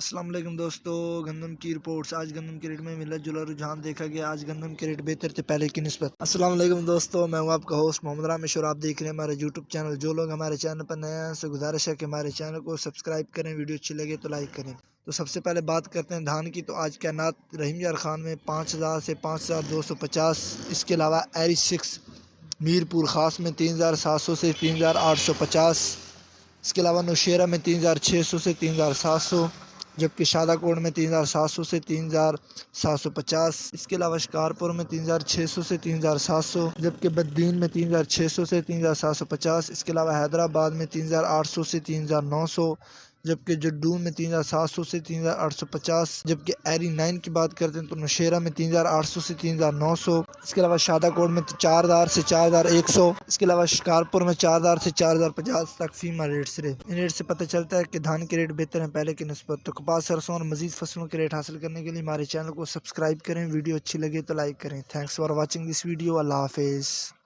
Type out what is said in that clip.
السلام علیکم دوستو، گندم کی رپورٹس۔ آج گندم کے ریٹ میں ملت جلا رجحان دیکھا گیا۔ آج گندم کے ریٹ بہتر تھے پہلے کی نسبت۔ السلام علیکم دوستو، میں ہوں آپ کا ہوسٹ محمد رامش اور آپ دیکھ رہے ہیں ہمارے یوٹیوب چینل۔ جو لوگ ہمارے چینل پر نئے ہیں ان سے گزارش ہے کہ ہمارے چینل کو سبسکرائب کریں، ویڈیو اچھی لگے تو لائک کریں۔ تو سب سے پہلے بات کرتے ہیں دھان کی۔ تو آج کائنات رحیم یار خان میں 5000 سے 5250، اس کے علاوہ ایری 6 میر پور خاص میں 3700 سے 3850، اس کے علاوہ نوشیرہ میں 3600 سے 3700، جبکہ شادہ کوٹ میں 3700 سے 3750، اس کے علاوہ شکارپور میں 3600 سے 3700، جبکہ بدین میں 3600 سے 3750، اس کے علاوہ حیدرآباد میں 3800 سے 3900، جبکہ جڈون میں 3700 سے 3850، جبکہ ایری 9 کی بات کرتے ہیں تو نوشیرہ میں 3800 سے 3900، اس کے علاوہ شادہ کوٹ میں 4000 سے 4100، اس کے علاوہ شکارپور میں 4000 سے 4050 تک فیمر ریٹس رہے۔ ان ریٹ سے پتہ چلتا ہے کہ دھان کے ریٹ بہتر ہیں پہلے کی نسبت۔ تو کپاس، سرسوں اور مزید فصلوں کے ریٹ حاصل کرنے کے لیے ہمارے چینل کو سبسکرائب کریں، ویڈیو اچھی لگے تو لائک کریں۔ Thanks for watching this video. اللہ حافظ۔